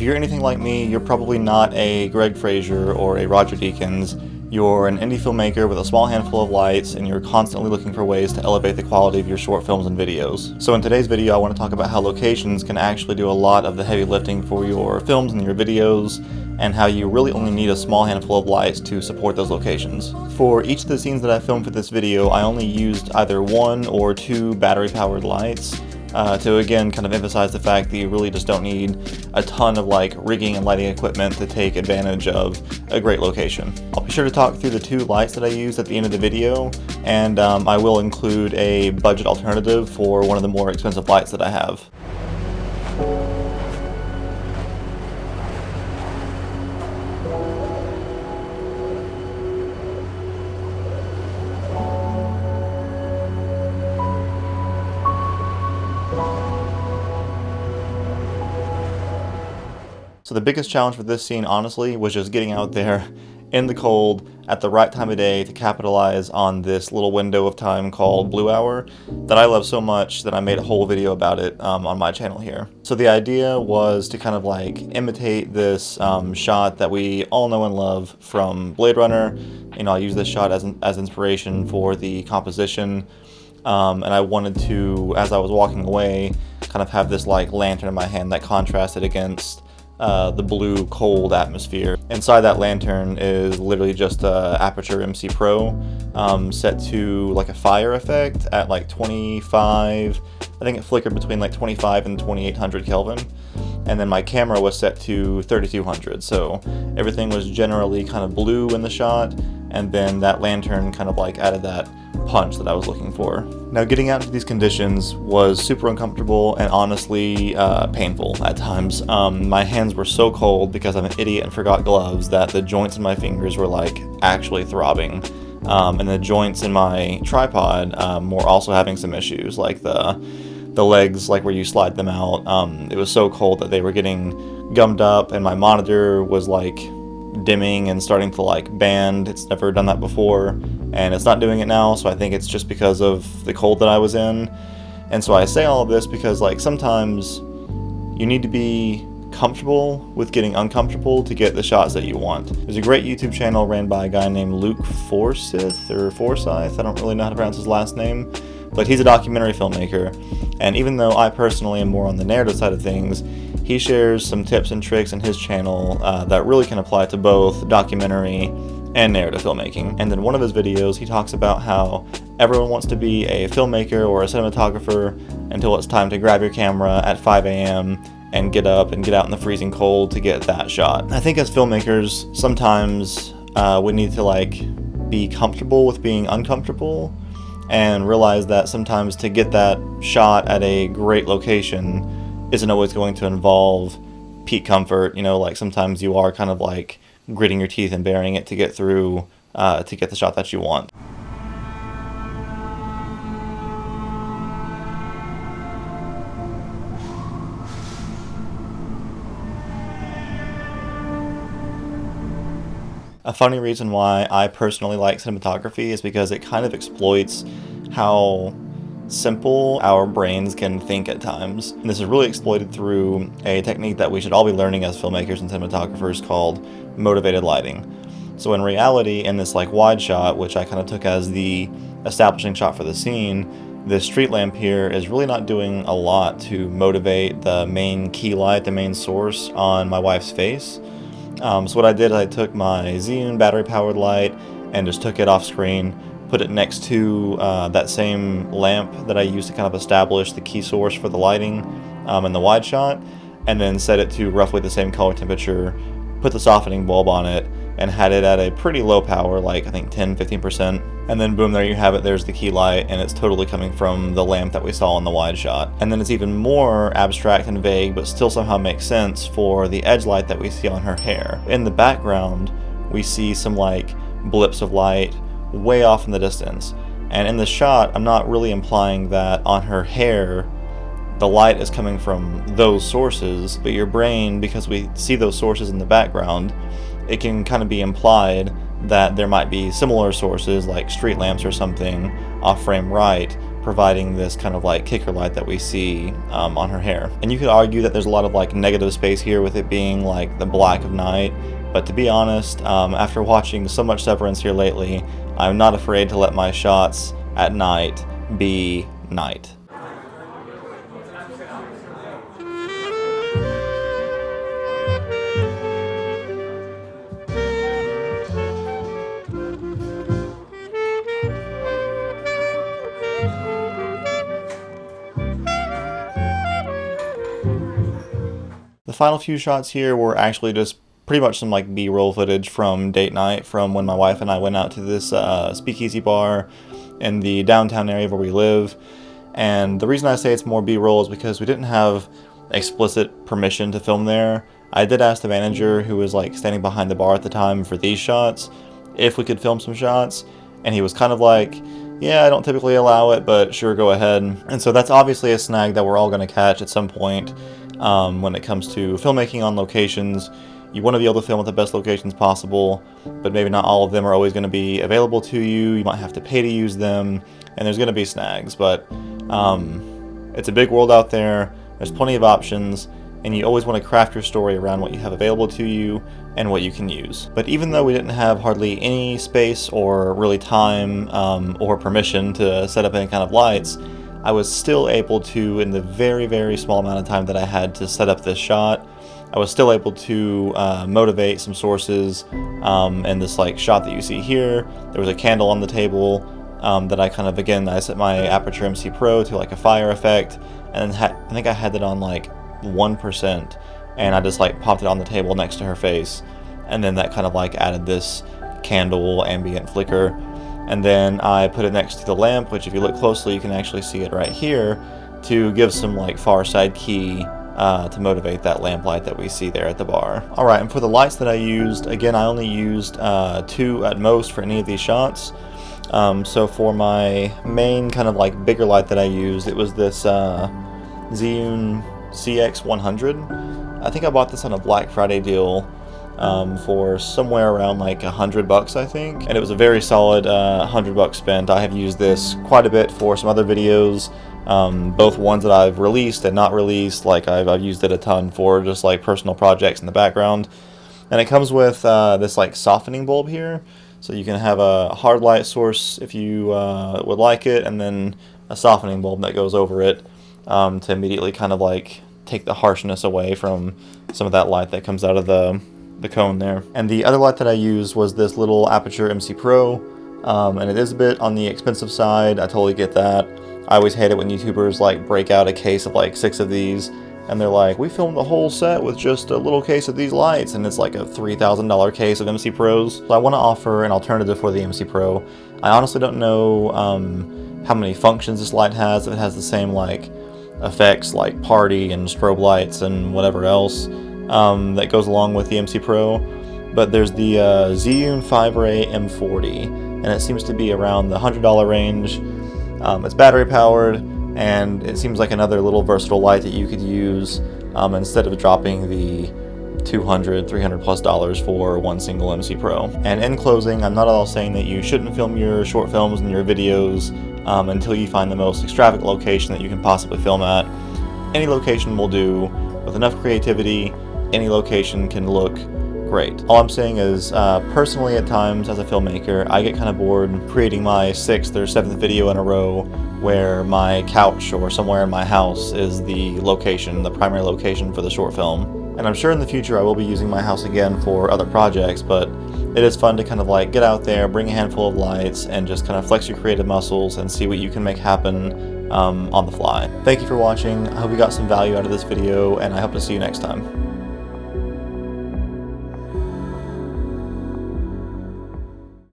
you're anything like me, you're probably not a Greg Fraser or a Roger Deakins. You're an indie filmmaker with a small handful of lights, and you're constantly looking for ways to elevate the quality of your short films and videos. So in today's video, I want to talk about how locations can actually do a lot of the heavy lifting for your films and your videos, and how you really only need a small handful of lights to support those locations. For each of the scenes that I filmed for this video, I only used either 1 or 2 battery-powered lights, to again kind of emphasize the fact that you really just don't need a ton of like rigging and lighting equipment to take advantage of a great location. I'll be sure to talk through the 2 lights that I used at the end of the video, and I will include a budget alternative for one of the more expensive lights that I have. So the biggest challenge for this scene, honestly, was just getting out there in the cold at the right time of day to capitalize on this little window of time called Blue Hour that I love so much that I made a whole video about it on my channel here. So the idea was to kind of like imitate this shot that we all know and love from Blade Runner. You know, I use this shot as inspiration for the composition. And I wanted to, as I was walking away, kind of have this like lantern in my hand that contrasted against the blue cold atmosphere. Inside that lantern is literally just a Aperture MC Pro set to like a fire effect at like 25, I think it flickered between like 25 and 2800 Kelvin, and then my camera was set to 3200, so everything was generally kind of blue in the shot, and then that lantern kind of like added that punch that I was looking for. Now, getting out into these conditions was super uncomfortable and honestly painful at times. My hands were so cold because I'm an idiot and forgot gloves that the joints in my fingers were like actually throbbing. And the joints in my tripod were also having some issues, like the legs, like where you slide them out. It was so cold that they were getting gummed up, and my monitor was like dimming and starting to like band. It's never done that before, and it's not doing it now, so I think it's just because of the cold that I was in. And so I say all of this because like sometimes you need to be comfortable with getting uncomfortable to get the shots that you want. There's a great YouTube channel ran by a guy named Luke Forsyth, I don't really know how to pronounce his last name, but he's a documentary filmmaker, and even though I personally am more on the narrative side of things, he shares some tips and tricks in his channel that really can apply to both documentary and narrative filmmaking. And in one of his videos, he talks about how everyone wants to be a filmmaker or a cinematographer until it's time to grab your camera at 5 a.m. and get up and get out in the freezing cold to get that shot. I think as filmmakers, sometimes we need to like be comfortable with being uncomfortable, and realize that sometimes to get that shot at a great location isn't always going to involve peak comfort. You know, like sometimes you are kind of like gritting your teeth and bearing it to get through, to get the shot that you want. A funny reason why I personally like cinematography is because it kind of exploits how simple our brains can think at times. And this is really exploited through a technique that we should all be learning as filmmakers and cinematographers called motivated lighting. So in reality, in this like wide shot, which I kind of took as the establishing shot for the scene, this street lamp here is really not doing a lot to motivate the main key light, the main source on my wife's face. So what I did is I took my Zhiyun battery powered light and just took it off screen, put it next to that same lamp that I used to kind of establish the key source for the lighting in the wide shot, and then set it to roughly the same color temperature, put the softening bulb on it, and had it at a pretty low power, like I think 10-15%, and then boom, there you have it. There's the key light, and it's totally coming from the lamp that we saw in the wide shot. And then it's even more abstract and vague, but still somehow makes sense for the edge light that we see on her hair. In the background, we see some like blips of light way off in the distance, and in the shot, I'm not really implying that on her hair the light is coming from those sources, but your brain, because we see those sources in the background, it can kind of be implied that there might be similar sources like street lamps or something off frame right providing this kind of like kicker light that we see on her hair. And you could argue that there's a lot of like negative space here with it being like the black of night, but to be honest, after watching so much Severance here lately, I'm not afraid to let my shots at night be night. The final few shots here were actually just pretty much some like B-roll footage from date night, from when my wife and I went out to this speakeasy bar in the downtown area where we live. And the reason I say it's more B-roll is because we didn't have explicit permission to film there. I did ask the manager, who was like standing behind the bar at the time for these shots, if we could film some shots, and he was kind of like, yeah, I don't typically allow it, but sure, go ahead. And so that's obviously a snag that we're all going to catch at some point when it comes to filmmaking on locations. You want to be able to film at the best locations possible, but maybe not all of them are always going to be available to you. You might have to pay to use them, and there's going to be snags, but it's a big world out there. There's plenty of options, and you always want to craft your story around what you have available to you and what you can use. But even though we didn't have hardly any space or really time or permission to set up any kind of lights, I was still able to, in the very, very small amount of time that I had to set up this shot, I was still able to motivate some sources. And this like shot that you see here, there was a candle on the table that I kind of, again, I set my Aperture MC Pro to like a fire effect, and I think I had it on like 1%, and I just like popped it on the table next to her face, and then that kind of like added this candle ambient flicker. And then I put it next to the lamp, which if you look closely you can actually see it right here, to give some like far side key to motivate that lamp light that we see there at the bar. Alright, and for the lights that I used, again, I only used 2 at most for any of these shots. So for my main kind of like bigger light that I used, it was this Zhiyun CX100. I think I bought this on a Black Friday deal for somewhere around like $100, I think, and it was a very solid $100 spent. I have used this quite a bit for some other videos, both ones that I've released and not released. Like I've used it a ton for just like personal projects in the background. And it comes with this like softening bulb here, so you can have a hard light source if you would like it, and then a softening bulb that goes over it to immediately kind of like take the harshness away from some of that light that comes out of the cone there. And the other light that I used was this little Aperture MC Pro, and it is a bit on the expensive side. I totally get that. I always hate it when YouTubers like break out a case of like 6 of these, and they're like, we filmed the whole set with just a little case of these lights, and it's like a $3,000 case of MC Pros. So I want to offer an alternative for the MC Pro. I honestly don't know how many functions this light has, if it has the same like effects like party and strobe lights and whatever else that goes along with the MC Pro, but there's the Zhiyun 5-Ray M40, and it seems to be around the $100 range. It's battery powered, and it seems like another little versatile light that you could use instead of dropping the $200-300 plus for one single MC Pro. And in closing, I'm not at all saying that you shouldn't film your short films and your videos until you find the most extravagant location that you can possibly film at. Any location will do. With enough creativity, any location can look great. All I'm saying is, personally at times as a filmmaker, I get kind of bored creating my 6th or 7th video in a row where my couch or somewhere in my house is the location, the primary location for the short film. And I'm sure in the future I will be using my house again for other projects, but it is fun to kind of like get out there, bring a handful of lights, and just kind of flex your creative muscles and see what you can make happen on the fly. Thank you for watching. I hope you got some value out of this video, and I hope to see you next time.